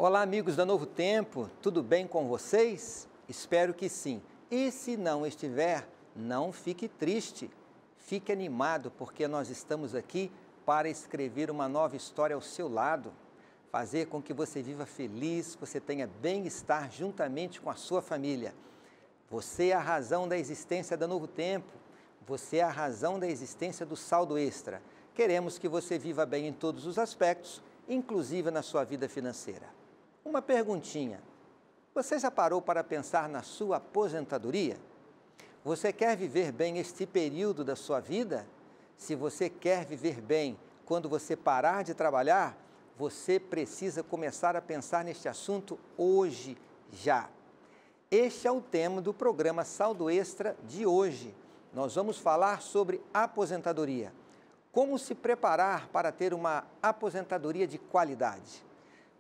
Olá, amigos da Novo Tempo, tudo bem com vocês? Espero que sim. E se não estiver, não fique triste, fique animado, porque nós estamos aqui para escrever uma nova história ao seu lado, fazer com que você viva feliz, você tenha bem-estar juntamente com a sua família. Você é a razão da existência da Novo Tempo, você é a razão da existência do Saldo Extra. Queremos que você viva bem em todos os aspectos, inclusive na sua vida financeira. Uma perguntinha, você já parou para pensar na sua aposentadoria? Você quer viver bem este período da sua vida? Se você quer viver bem quando você parar de trabalhar, você precisa começar a pensar neste assunto hoje, já. Este é o tema do programa Saldo Extra de hoje. Nós vamos falar sobre aposentadoria. Como se preparar para ter uma aposentadoria de qualidade?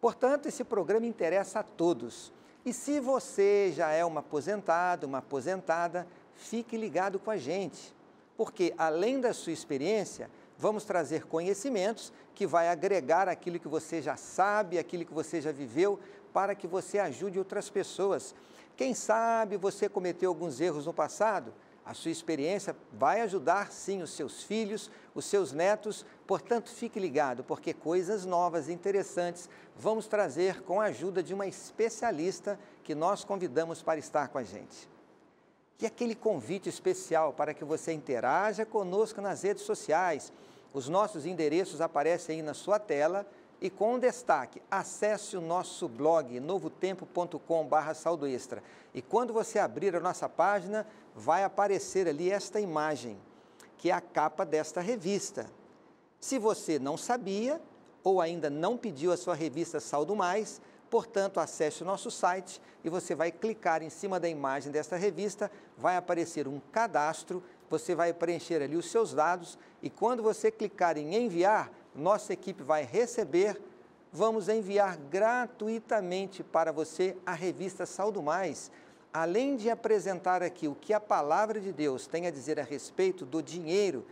Portanto, esse programa interessa a todos. E se você já é um aposentado, uma aposentada, fique ligado com a gente, porque além da sua experiência, vamos trazer conhecimentos que vai agregar aquilo que você já sabe, aquilo que você já viveu, para que você ajude outras pessoas. Quem sabe você cometeu alguns erros no passado? A sua experiência vai ajudar, sim, os seus filhos, os seus netos. Portanto, fique ligado, porque coisas novas e interessantes vamos trazer com a ajuda de uma especialista que nós convidamos para estar com a gente. E aquele convite especial para que você interaja conosco nas redes sociais. Os nossos endereços aparecem aí na sua tela e com destaque, acesse o nosso blog novotempo.com/saldoextra. E quando você abrir a nossa página, vai aparecer ali esta imagem, que é a capa desta revista. Se você não sabia ou ainda não pediu a sua revista Saldo Mais, portanto, acesse o nosso site e você vai clicar em cima da imagem desta revista, vai aparecer um cadastro, você vai preencher ali os seus dados e quando você clicar em enviar, nossa equipe vai receber, vamos enviar gratuitamente para você a revista Saldo Mais. Além de apresentar aqui o que a Palavra de Deus tem a dizer a respeito do dinheiro,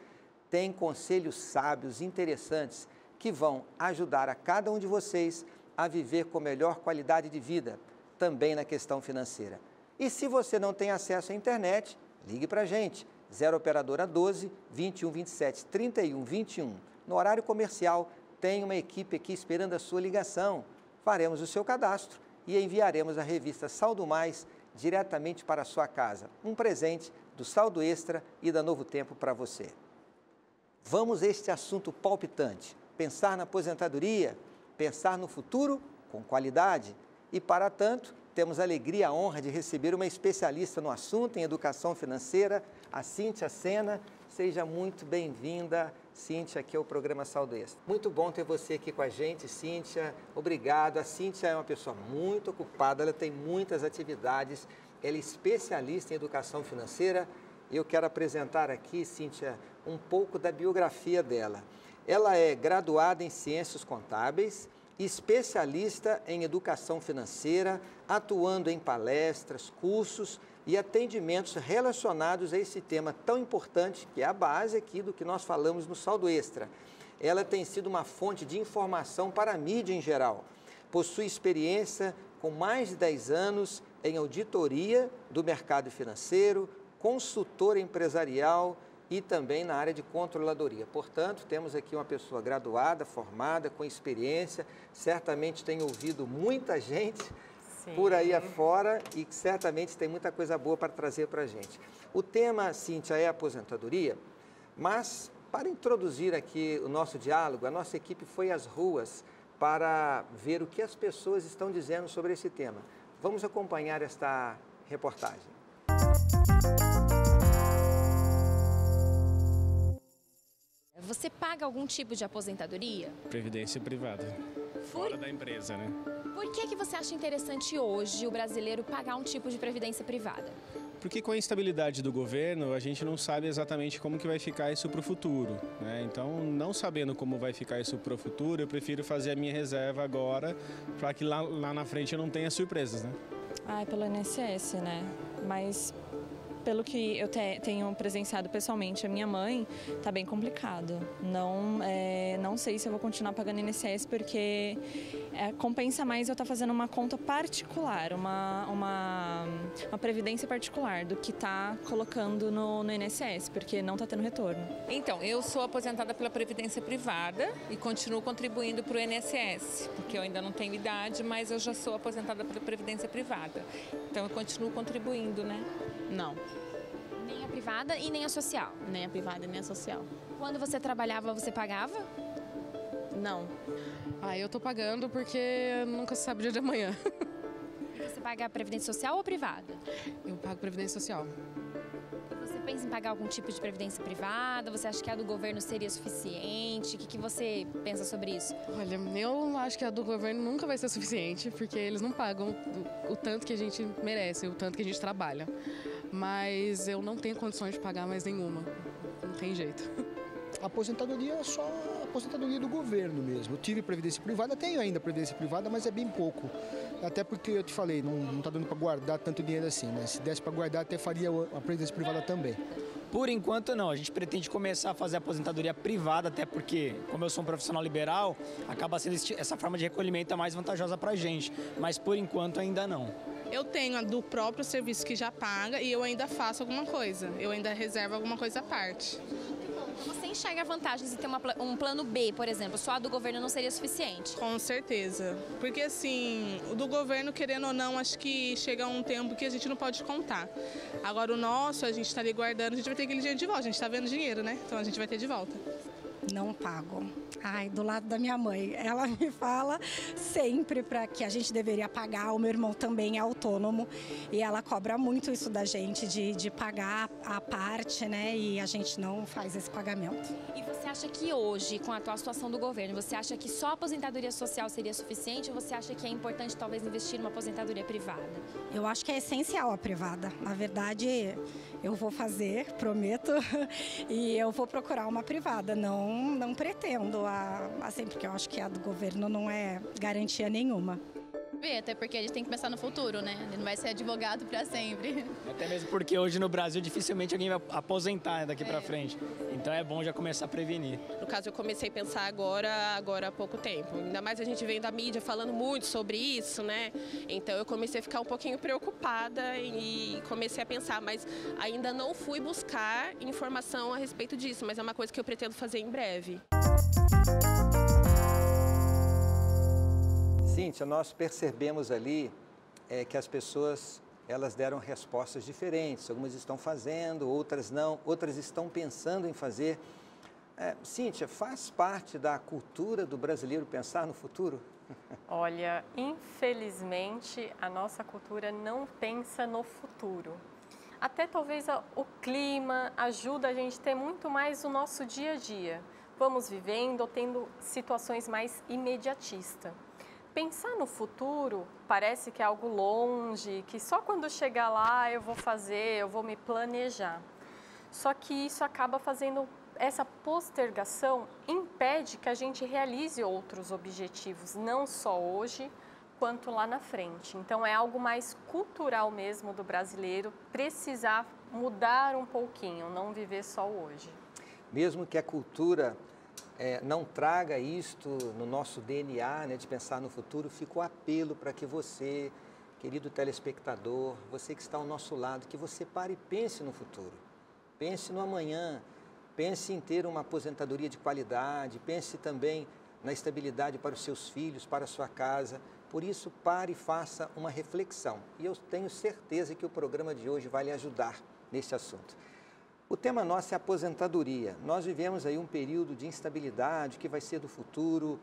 tem conselhos sábios, interessantes, que vão ajudar a cada um de vocês a viver com melhor qualidade de vida, também na questão financeira. E se você não tem acesso à internet, ligue para a gente, 0 Operadora 12 21 27 31 21. No horário comercial, tem uma equipe aqui esperando a sua ligação. Faremos o seu cadastro e enviaremos a revista Saldo Mais diretamente para a sua casa. Um presente do Saldo Extra e da Novo Tempo para você. Vamos a este assunto palpitante. Pensar na aposentadoria, pensar no futuro com qualidade. E para tanto, temos a alegria e a honra de receber uma especialista no assunto em educação financeira, a Cíntia Sena. Seja muito bem-vinda, Cíntia, aqui ao programa Saldo Extra. Muito bom ter você aqui com a gente, Cíntia. Obrigado. A Cíntia é uma pessoa muito ocupada, ela tem muitas atividades, ela é especialista em educação financeira. Eu quero apresentar aqui, Cíntia, um pouco da biografia dela. Ela é graduada em Ciências Contábeis, especialista em educação financeira, atuando em palestras, cursos e atendimentos relacionados a esse tema tão importante, que é a base aqui do que nós falamos no Saldo Extra. Ela tem sido uma fonte de informação para a mídia em geral. Possui experiência com mais de 10 anos em auditoria do mercado financeiro, consultora empresarial e também na área de controladoria. Portanto, temos aqui uma pessoa graduada, formada, com experiência, certamente tem ouvido muita gente por aí afora e certamente tem muita coisa boa para trazer para a gente. O tema, Cíntia, é aposentadoria, mas para introduzir aqui o nosso diálogo, a nossa equipe foi às ruas para ver o que as pessoas estão dizendo sobre esse tema. Vamos acompanhar esta reportagem. Você paga algum tipo de aposentadoria? Previdência privada, fora da empresa, né? Por que você acha interessante hoje o brasileiro pagar um tipo de previdência privada? Porque com a instabilidade do governo, a gente não sabe exatamente como que vai ficar isso para o futuro, né? Então, não sabendo como vai ficar isso para o futuro, eu prefiro fazer a minha reserva agora, para que lá na frente eu não tenha surpresas, né? Pelo INSS, né? Mas pelo que eu tenho presenciado pessoalmente a minha mãe, tá bem complicado. Não sei se eu vou continuar pagando INSS, porque compensa mais eu estar fazendo uma conta particular, uma previdência particular, do que tá colocando no INSS, porque não tá tendo retorno. Então, eu sou aposentada pela Previdência Privada e continuo contribuindo para o INSS, porque eu ainda não tenho idade, mas eu já sou aposentada pela Previdência Privada. Então, eu continuo contribuindo, né? Não. Nem a privada e nem a social? Nem a privada nem a social. Quando você trabalhava, você pagava? Não. Eu tô pagando porque nunca se sabe o dia de amanhã. Você paga a Previdência Social ou privada? Eu pago Previdência Social. Você pensa em pagar algum tipo de previdência privada? Você acha que a do governo seria suficiente? O que você pensa sobre isso? Olha, eu acho que a do governo nunca vai ser suficiente, porque eles não pagam o tanto que a gente merece, o tanto que a gente trabalha. Mas eu não tenho condições de pagar mais nenhuma. Não tem jeito. A aposentadoria é só a aposentadoria do governo mesmo. Eu tive previdência privada, tenho ainda previdência privada, mas é bem pouco. Até porque eu te falei, não está dando para guardar tanto dinheiro assim, né? Se desse para guardar, até faria a previdência privada também. Por enquanto não, a gente pretende começar a fazer a aposentadoria privada, até porque, como eu sou um profissional liberal, acaba sendo essa forma de recolhimento mais vantajosa para a gente, mas por enquanto ainda não. Eu tenho a do próprio serviço que já paga e eu ainda faço alguma coisa, eu ainda reservo alguma coisa à parte. Você enxerga vantagens em ter um plano B, por exemplo, só a do governo não seria suficiente? Com certeza, porque assim, o do governo, querendo ou não, acho que chega um tempo que a gente não pode contar. Agora o nosso, a gente está ali guardando, a gente vai ter aquele dinheiro de volta, a gente está vendo dinheiro, né? Então a gente vai ter de volta. Não pago. Do lado da minha mãe. Ela me fala sempre para que a gente deveria pagar. O meu irmão também é autônomo e ela cobra muito isso da gente, de pagar a parte, né? E a gente não faz esse pagamento. E você acha que hoje, com a atual situação do governo, você acha que só a aposentadoria social seria suficiente ou você acha que é importante talvez investir numa aposentadoria privada? Eu acho que é essencial a privada. Na verdade, eu vou fazer, prometo, e eu vou procurar uma privada. Não pretendo, assim, porque eu acho que a do governo não é garantia nenhuma. Até porque a gente tem que pensar no futuro, né? Ele não vai ser advogado para sempre. Até mesmo porque hoje no Brasil dificilmente alguém vai aposentar daqui para frente. Então é bom já começar a prevenir. No caso, eu comecei a pensar agora há pouco tempo. Ainda mais a gente vem da mídia falando muito sobre isso, né? Então eu comecei a ficar um pouquinho preocupada e comecei a pensar, mas ainda não fui buscar informação a respeito disso, mas é uma coisa que eu pretendo fazer em breve. Cíntia, nós percebemos ali que as pessoas elas deram respostas diferentes. Algumas estão fazendo, outras não, outras estão pensando em fazer. Cíntia, faz parte da cultura do brasileiro pensar no futuro? Olha, infelizmente a nossa cultura não pensa no futuro. Até talvez o clima ajuda a gente a ter muito mais o nosso dia a dia. Vamos vivendo ou tendo situações mais imediatistas. Pensar no futuro parece que é algo longe, que só quando chegar lá eu vou fazer, eu vou me planejar. Só que isso acaba fazendo, essa postergação impede que a gente realize outros objetivos, não só hoje, quanto lá na frente. Então é algo mais cultural mesmo do brasileiro, precisar mudar um pouquinho, não viver só hoje. Mesmo que a cultura não traga isto no nosso DNA, né, de pensar no futuro, fica o apelo para que você, querido telespectador, você que está ao nosso lado, que você pare e pense no futuro. Pense no amanhã, pense em ter uma aposentadoria de qualidade, pense também na estabilidade para os seus filhos, para a sua casa. Por isso, pare e faça uma reflexão. E eu tenho certeza que o programa de hoje vai lhe ajudar nesse assunto. O tema nosso é aposentadoria. Nós vivemos aí um período de instabilidade, o que vai ser do futuro.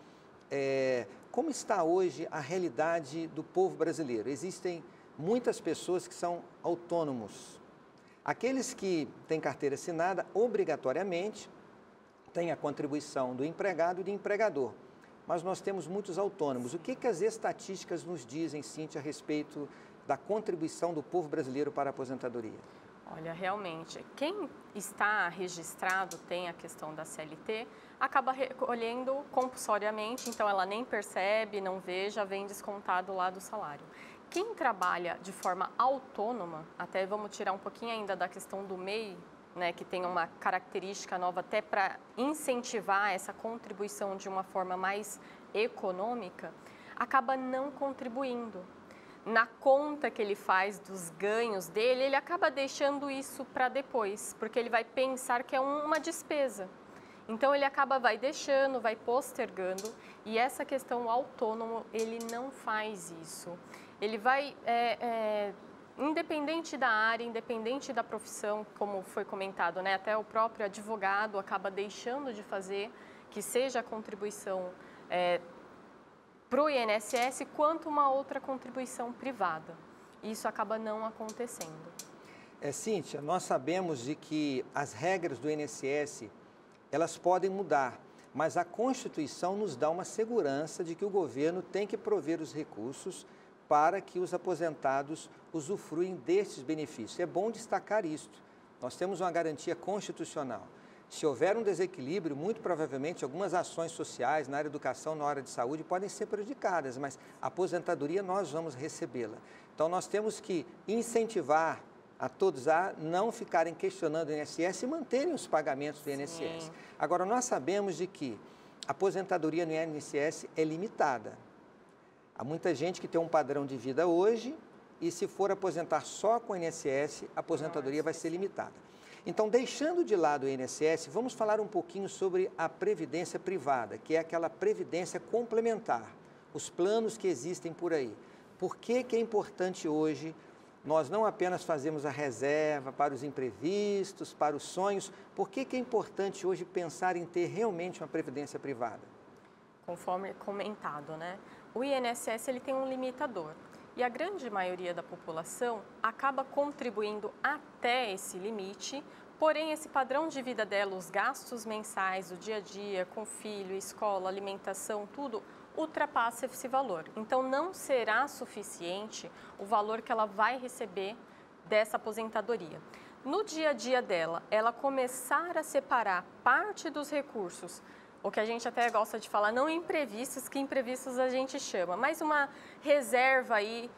Como está hoje a realidade do povo brasileiro? Existem muitas pessoas que são autônomos. Aqueles que têm carteira assinada, obrigatoriamente, têm a contribuição do empregado e do empregador. Mas nós temos muitos autônomos. O que as estatísticas nos dizem, Cíntia, a respeito da contribuição do povo brasileiro para a aposentadoria? Olha, realmente, quem está registrado, tem a questão da CLT, acaba recolhendo compulsoriamente, então ela nem percebe, não vê, já vem descontado lá do salário. Quem trabalha de forma autônoma, até vamos tirar um pouquinho ainda da questão do MEI, né, que tem uma característica nova até para incentivar essa contribuição de uma forma mais econômica, acaba não contribuindo. Na conta que ele faz dos ganhos dele, ele acaba deixando isso para depois, porque ele vai pensar que é uma despesa. Então, ele vai deixando, vai postergando, e essa questão autônomo, ele não faz isso. Ele vai, independente da área, independente da profissão, como foi comentado, né? Até o próprio advogado acaba deixando de fazer, que seja a contribuição para o INSS, quanto uma outra contribuição privada. Isso acaba não acontecendo. Cíntia, nós sabemos de que as regras do INSS, elas podem mudar, mas a Constituição nos dá uma segurança de que o governo tem que prover os recursos para que os aposentados usufruem destes benefícios. É bom destacar isto. Nós temos uma garantia constitucional. Se houver um desequilíbrio, muito provavelmente algumas ações sociais na área de educação, na área de saúde, podem ser prejudicadas, mas a aposentadoria nós vamos recebê-la. Então, nós temos que incentivar a todos a não ficarem questionando o INSS e manterem os pagamentos do INSS. Sim. Agora, nós sabemos de que a aposentadoria no INSS é limitada. Há muita gente que tem um padrão de vida hoje e, se for aposentar só com o INSS, a aposentadoria vai ser limitada. Então, deixando de lado o INSS, vamos falar um pouquinho sobre a previdência privada, que é aquela previdência complementar, os planos que existem por aí. Por que é importante hoje nós não apenas fazemos a reserva para os imprevistos, para os sonhos? Por que é importante hoje pensar em ter realmente uma previdência privada? Conforme comentado, né? O INSS ele tem um limitador e a grande maioria da população acaba contribuindo até esse limite, porém esse padrão de vida dela, os gastos mensais, o dia a dia, com filho, escola, alimentação, tudo, ultrapassa esse valor. Então, não será suficiente o valor que ela vai receber dessa aposentadoria. No dia a dia dela, ela começar a separar parte dos recursos, o que a gente até gosta de falar, não imprevistos, que imprevistos a gente chama, mas uma reserva aí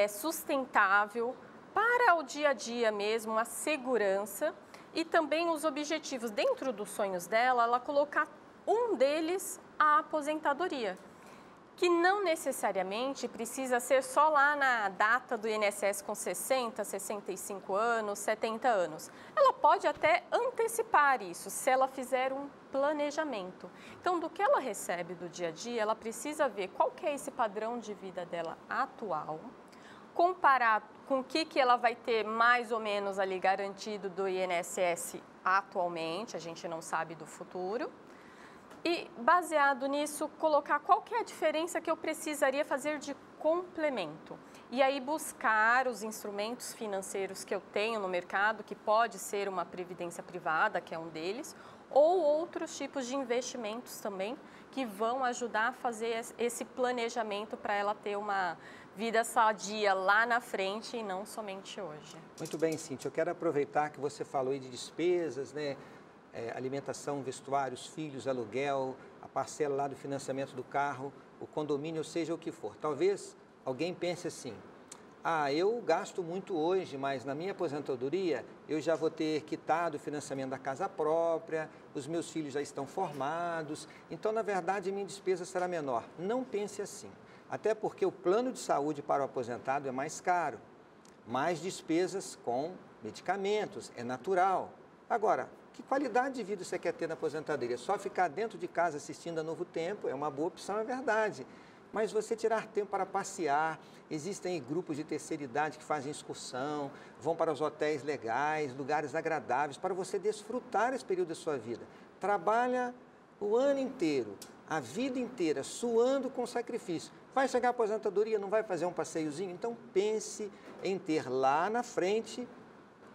sustentável para o dia a dia mesmo, a segurança e também os objetivos. Dentro dos sonhos dela, ela colocar um deles a aposentadoria, que não necessariamente precisa ser só lá na data do INSS com 60, 65 anos, 70 anos. Ela pode até antecipar isso, se ela fizer um planejamento. Então, do que ela recebe do dia a dia, ela precisa ver qual que é esse padrão de vida dela atual, comparar com o que ela vai ter mais ou menos ali garantido do INSS atualmente, a gente não sabe do futuro, e, baseado nisso, colocar qual que é a diferença que eu precisaria fazer de complemento. E aí buscar os instrumentos financeiros que eu tenho no mercado, que pode ser uma previdência privada, que é um deles, ou outros tipos de investimentos também, que vão ajudar a fazer esse planejamento para ela ter uma vida sadia lá na frente e não somente hoje. Muito bem, Cíntia. Eu quero aproveitar que você falou aí de despesas, né? Alimentação, vestuários, filhos, aluguel, a parcela lá do financiamento do carro, o condomínio, seja o que for. Talvez alguém pense assim, eu gasto muito hoje, mas na minha aposentadoria eu já vou ter quitado o financiamento da casa própria, os meus filhos já estão formados, então, na verdade, a minha despesa será menor. Não pense assim, até porque o plano de saúde para o aposentado é mais caro, mais despesas com medicamentos, é natural. Agora, que qualidade de vida você quer ter na aposentadoria? Só ficar dentro de casa assistindo a Novo Tempo é uma boa opção, é verdade. Mas você tirar tempo para passear, existem grupos de terceira idade que fazem excursão, vão para os hotéis legais, lugares agradáveis, para você desfrutar esse período da sua vida. Trabalha o ano inteiro, a vida inteira, suando com sacrifício. Vai chegar à aposentadoria, não vai fazer um passeiozinho? Então pense em ter lá na frente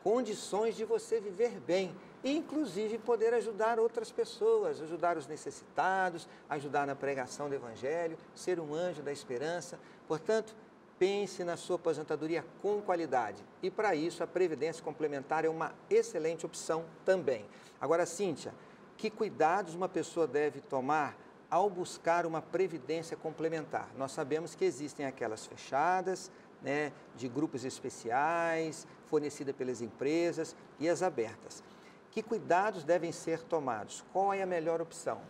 condições de você viver bem, e inclusive poder ajudar outras pessoas, ajudar os necessitados, ajudar na pregação do Evangelho, ser um anjo da esperança. Portanto, pense na sua aposentadoria com qualidade. E para isso a previdência complementar é uma excelente opção também. Agora, Cíntia, que cuidados uma pessoa deve tomar ao buscar uma previdência complementar? Nós sabemos que existem aquelas fechadas, né, de grupos especiais, fornecida pelas empresas e as abertas. Que cuidados devem ser tomados? Qual é a melhor opção?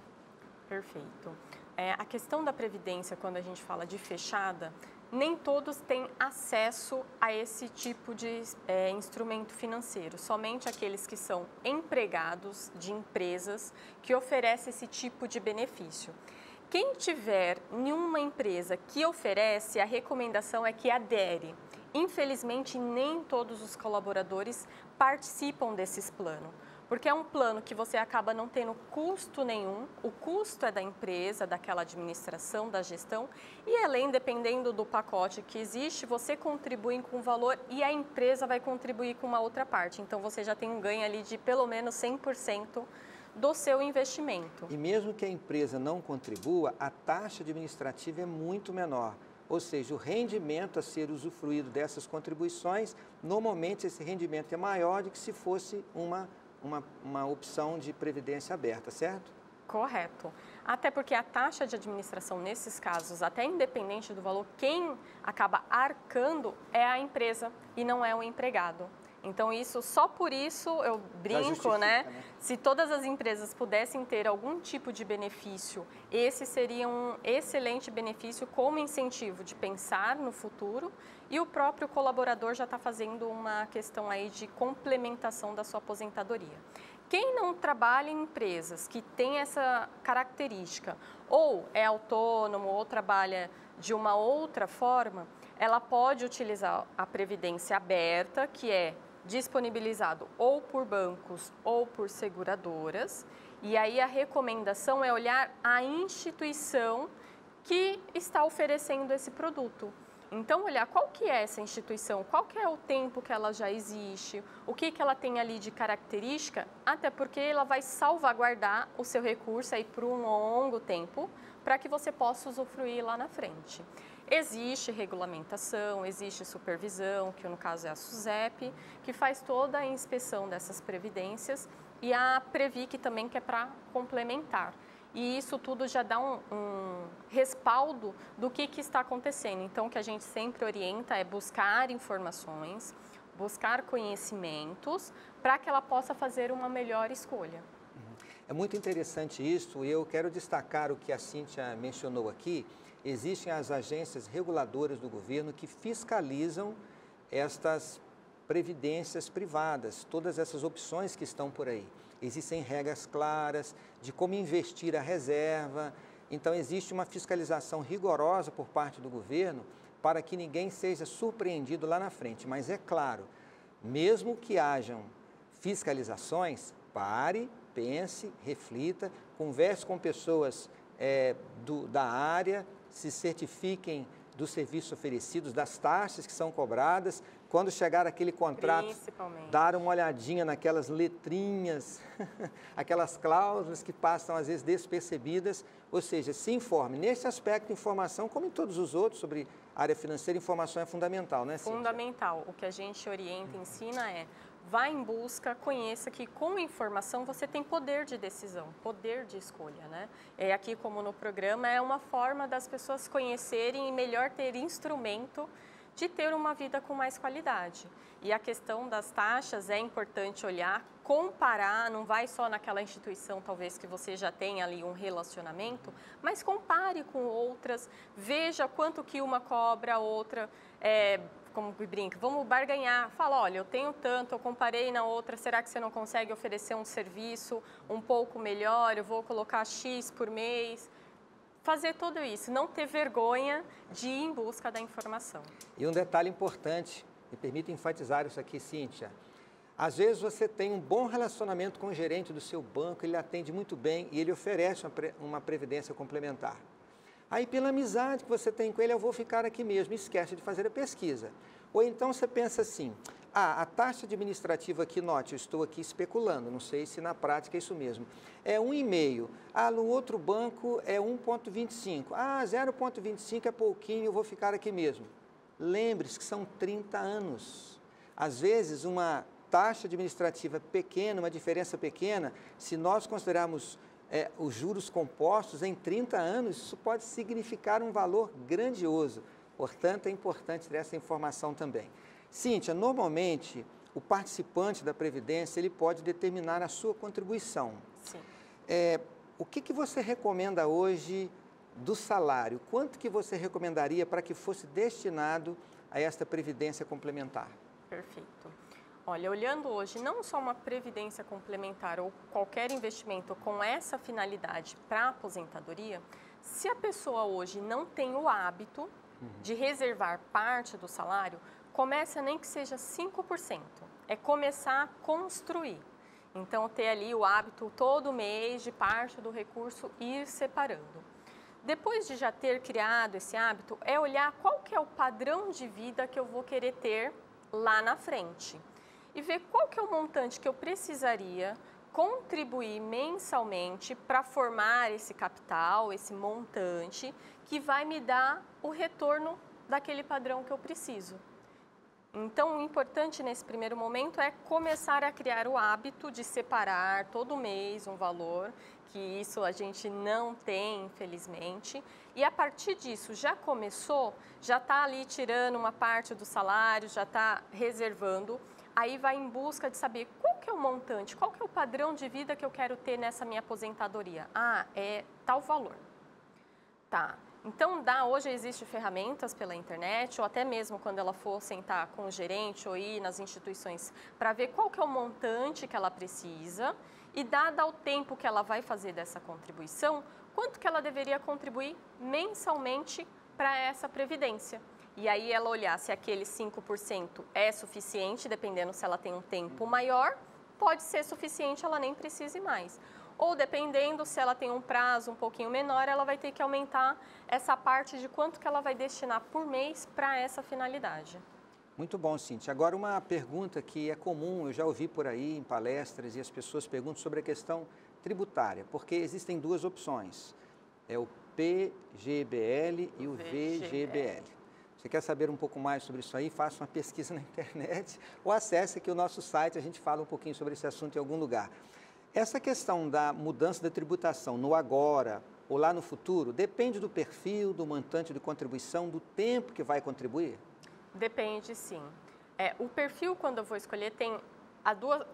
Perfeito. A questão da previdência, quando a gente fala de fechada, nem todos têm acesso a esse tipo de instrumento financeiro, somente aqueles que são empregados de empresas que oferecem esse tipo de benefício. Quem tiver em uma empresa que oferece, a recomendação é que adere. Infelizmente, nem todos os colaboradores participam desses planos, porque é um plano que você acaba não tendo custo nenhum, o custo é da empresa, daquela administração, da gestão, e além, dependendo do pacote que existe, você contribui com um valor e a empresa vai contribuir com uma outra parte. Então, você já tem um ganho ali de pelo menos 100% do seu investimento. E mesmo que a empresa não contribua, a taxa administrativa é muito menor. Ou seja, o rendimento a ser usufruído dessas contribuições, normalmente esse rendimento é maior do que se fosse uma opção de previdência aberta, certo? Correto. Até porque a taxa de administração, nesses casos, até independente do valor, quem acaba arcando é a empresa e não é o empregado. Então, só por isso eu brinco, né? Se todas as empresas pudessem ter algum tipo de benefício, esse seria um excelente benefício como incentivo de pensar no futuro, e o próprio colaborador já está fazendo uma questão aí de complementação da sua aposentadoria. Quem não trabalha em empresas que têm essa característica, ou é autônomo, ou trabalha de uma outra forma, ela pode utilizar a previdência aberta, que é disponibilizado ou por bancos ou por seguradoras, e aí a recomendação é olhar a instituição que está oferecendo esse produto. Então, olhar qual que é essa instituição, qual que é o tempo que ela já existe, o que ela tem ali de característica, até porque ela vai salvaguardar o seu recurso aí por um longo tempo, para que você possa usufruir lá na frente. Existe regulamentação, existe supervisão, que no caso é a SUSEP, que faz toda a inspeção dessas previdências, e a Previc também, que é para complementar. E isso tudo já dá um respaldo do que está acontecendo. Então, o que a gente sempre orienta é buscar informações, buscar conhecimentos, para que ela possa fazer uma melhor escolha. É muito interessante isso, e eu quero destacar o que a Cíntia mencionou aqui. Existem as agências reguladoras do governo que fiscalizam estas previdências privadas, todas essas opções que estão por aí. Existem regras claras de como investir a reserva, então existe uma fiscalização rigorosa por parte do governo para que ninguém seja surpreendido lá na frente. Mas é claro, mesmo que hajam fiscalizações, pare, pense, reflita, converse com pessoas da área, se certifiquem dos serviços oferecidos, das taxas que são cobradas. Quando chegar aquele contrato, dar uma olhadinha naquelas letrinhas, aquelas cláusulas que passam às vezes despercebidas, ou seja, se informe. Nesse aspecto de informação, como em todos os outros, sobre área financeira, informação é fundamental, né, Cíntia? Fundamental. O que a gente orienta e ensina é: vá em busca, conheça que com informação você tem poder de decisão, poder de escolha, né? Aqui, como no programa, é uma forma das pessoas conhecerem e melhor ter instrumento de ter uma vida com mais qualidade. E a questão das taxas é importante olhar, comparar, não vai só naquela instituição talvez que você já tenha ali um relacionamento, mas compare com outras, veja quanto que uma cobra, a outra, como brinca, vamos barganhar, fala, olha, eu tenho tanto, eu comparei na outra, será que você não consegue oferecer um serviço um pouco melhor, eu vou colocar X por mês? Fazer tudo isso, não ter vergonha de ir em busca da informação. E um detalhe importante, me permita enfatizar isso aqui, Cíntia. Às vezes você tem um bom relacionamento com o gerente do seu banco, ele atende muito bem e ele oferece uma previdência complementar. Aí, pela amizade que você tem com ele, eu vou ficar aqui mesmo, esquece de fazer a pesquisa. Ou então você pensa assim, a taxa administrativa aqui, note, eu estou aqui especulando, não sei se na prática é isso mesmo, é 1,5. No outro banco é 1,25. 0,25 é pouquinho, eu vou ficar aqui mesmo. Lembre-se que são 30 anos. Às vezes, uma taxa administrativa pequena, uma diferença pequena, se nós considerarmos os juros compostos em 30 anos, isso pode significar um valor grandioso. Portanto, é importante ter essa informação também. Cíntia, normalmente, o participante da Previdência, ele pode determinar a sua contribuição. Sim. O que você recomenda hoje do salário? Quanto que você recomendaria para que fosse destinado a esta Previdência complementar? Perfeito. Olha, olhando hoje não só uma previdência complementar ou qualquer investimento com essa finalidade para a aposentadoria, se a pessoa hoje não tem o hábito de reservar parte do salário, começa nem que seja 5%. É começar a construir. Então, ter ali o hábito todo mês de parte do recurso ir separando. Depois de já ter criado esse hábito, é olhar qual que é o padrão de vida que eu vou querer ter lá na frente. E ver qual que é o montante que eu precisaria contribuir mensalmente para formar esse capital, esse montante, que vai me dar o retorno daquele padrão que eu preciso. Então, o importante nesse primeiro momento é começar a criar o hábito de separar todo mês um valor, que isso a gente não tem, infelizmente. E a partir disso, já começou, já está ali tirando uma parte do salário, já está reservando, aí vai em busca de saber qual que é o montante, qual que é o padrão de vida que eu quero ter nessa minha aposentadoria. Ah, é tal valor. Tá. Então, hoje existem ferramentas pela internet, ou até mesmo quando ela for sentar com o gerente ou ir nas instituições, para ver qual que é o montante que ela precisa e, dado ao tempo que ela vai fazer dessa contribuição, quanto que ela deveria contribuir mensalmente para essa previdência. E aí ela olhar se aquele 5% é suficiente, dependendo se ela tem um tempo maior, pode ser suficiente, ela nem precise mais. Ou dependendo, se ela tem um prazo um pouquinho menor, ela vai ter que aumentar essa parte de quanto que ela vai destinar por mês para essa finalidade. Muito bom, Cíntia. Agora, uma pergunta que é comum, eu já ouvi por aí em palestras e as pessoas perguntam sobre a questão tributária, porque existem duas opções, é o PGBL e o VGBL. Você quer saber um pouco mais sobre isso aí? Faça uma pesquisa na internet ou acesse aqui o nosso site, a gente fala um pouquinho sobre esse assunto em algum lugar. Essa questão da mudança da tributação no agora ou lá no futuro, depende do perfil, do montante de contribuição, do tempo que vai contribuir? Depende, sim. O perfil, quando eu vou escolher, tem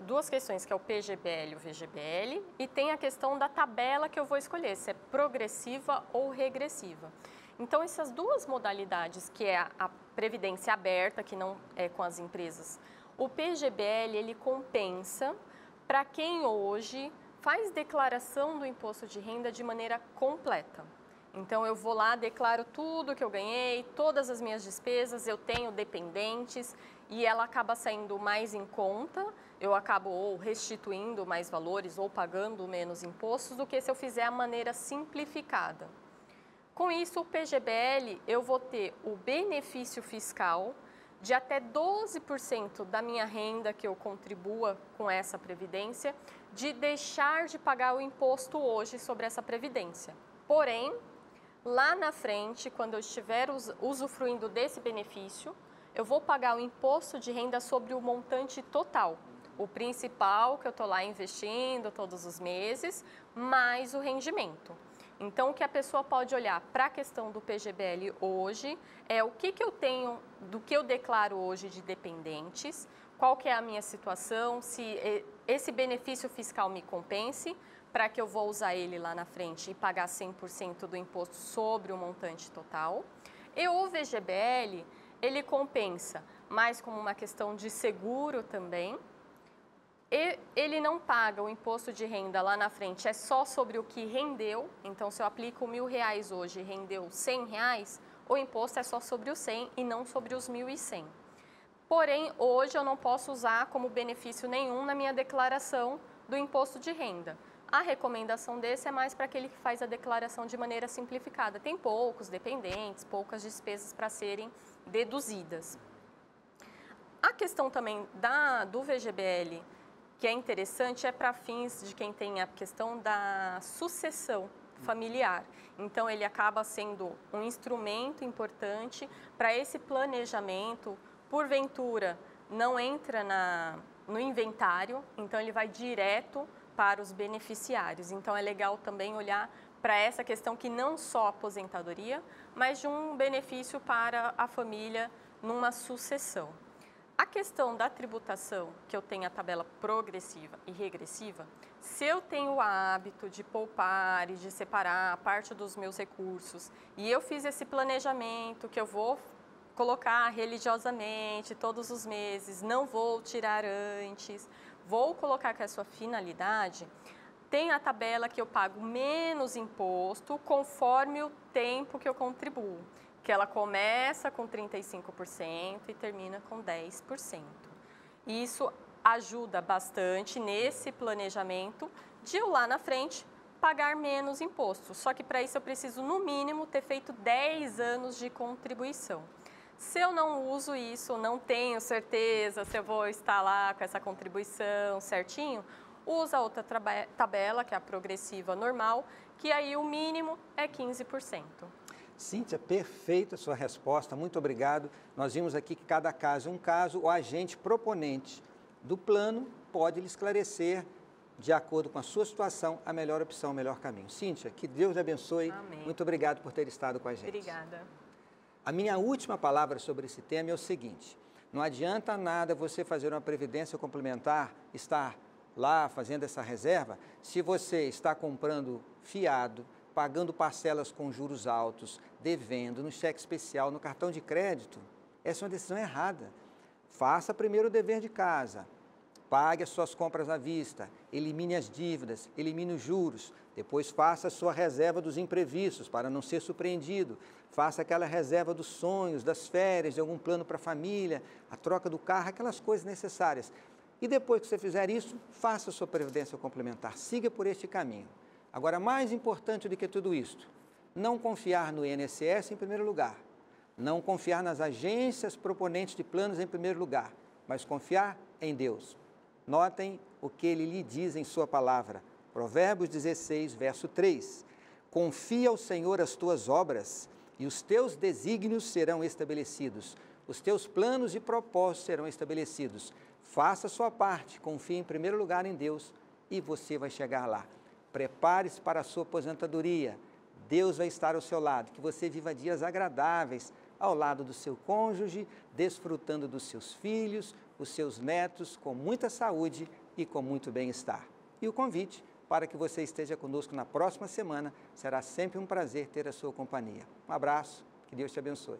duas questões, que é o PGBL e o VGBL, e tem a questão da tabela que eu vou escolher, se é progressiva ou regressiva. Então, essas duas modalidades, que é a previdência aberta, que não é com as empresas, o PGBL, ele compensa para quem hoje faz declaração do imposto de renda de maneira completa. Então, eu vou lá, declaro tudo que eu ganhei, todas as minhas despesas, eu tenho dependentes e ela acaba saindo mais em conta, eu acabo ou restituindo mais valores ou pagando menos impostos do que se eu fizer a maneira simplificada. Com isso, o PGBL, eu vou ter o benefício fiscal de até 12% da minha renda que eu contribua com essa previdência, de deixar de pagar o imposto hoje sobre essa previdência. Porém, lá na frente, quando eu estiver usufruindo desse benefício, eu vou pagar o imposto de renda sobre o montante total, o principal que eu estou lá investindo todos os meses, mais o rendimento. Então, o que a pessoa pode olhar para a questão do PGBL hoje é o que eu tenho, do que eu declaro hoje de dependentes, qual que é a minha situação, se esse benefício fiscal me compense, para que eu vou usar ele lá na frente e pagar 100% do imposto sobre o montante total. E o VGBL, ele compensa mais como uma questão de seguro também. E ele não paga o imposto de renda lá na frente, é só sobre o que rendeu. Então, se eu aplico R$1.000 hoje e rendeu R$100, o imposto é só sobre os 100 e não sobre os 1.100. Porém, hoje eu não posso usar como benefício nenhum na minha declaração do imposto de renda. A recomendação desse é mais para aquele que faz a declaração de maneira simplificada. Tem poucos dependentes, poucas despesas para serem deduzidas. A questão também do VGBL, que é interessante, é para fins de quem tem a questão da sucessão familiar. Então, ele acaba sendo um instrumento importante para esse planejamento. Porventura, não entra no inventário, então ele vai direto para os beneficiários. Então, é legal também olhar para essa questão que não só aposentadoria, mas de um benefício para a família numa sucessão. A questão da tributação, que eu tenho a tabela progressiva e regressiva, se eu tenho o hábito de poupar e de separar parte dos meus recursos e eu fiz esse planejamento que eu vou colocar religiosamente todos os meses, não vou tirar antes, vou colocar com a sua finalidade, tem a tabela que eu pago menos imposto conforme o tempo que eu contribuo, que ela começa com 35% e termina com 10%. Isso ajuda bastante nesse planejamento de eu lá na frente pagar menos imposto. Só que para isso eu preciso, no mínimo, ter feito 10 anos de contribuição. Se eu não uso isso, não tenho certeza se eu vou estar lá com essa contribuição certinho, usa outra tabela, que é a progressiva normal, que aí o mínimo é 15%. Cíntia, perfeita a sua resposta, muito obrigado. Nós vimos aqui que cada caso é um caso, o agente proponente do plano pode lhe esclarecer, de acordo com a sua situação, a melhor opção, o melhor caminho. Cíntia, que Deus te abençoe. Amém. Muito obrigado por ter estado com a gente. Obrigada. A minha última palavra sobre esse tema é o seguinte: não adianta nada você fazer uma previdência complementar, estar lá fazendo essa reserva, se você está comprando fiado, pagando parcelas com juros altos, devendo, no cheque especial, no cartão de crédito. Essa é uma decisão errada. Faça primeiro o dever de casa, pague as suas compras à vista, elimine as dívidas, elimine os juros, depois faça a sua reserva dos imprevistos para não ser surpreendido, faça aquela reserva dos sonhos, das férias, de algum plano para a família, a troca do carro, aquelas coisas necessárias. E depois que você fizer isso, faça a sua previdência complementar, siga por este caminho. Agora, mais importante do que tudo isso, não confiar no INSS em primeiro lugar, não confiar nas agências proponentes de planos em primeiro lugar, mas confiar em Deus. Notem o que Ele lhe diz em sua palavra, Provérbios 16, verso 3. Confia ao Senhor as tuas obras e os teus desígnios serão estabelecidos, os teus planos e propósitos serão estabelecidos. Faça a sua parte, confie em primeiro lugar em Deus e você vai chegar lá. Prepare-se para a sua aposentadoria. Deus vai estar ao seu lado, que você viva dias agradáveis ao lado do seu cônjuge, desfrutando dos seus filhos, os seus netos, com muita saúde e com muito bem-estar. E o convite para que você esteja conosco na próxima semana, será sempre um prazer ter a sua companhia. Um abraço, que Deus te abençoe.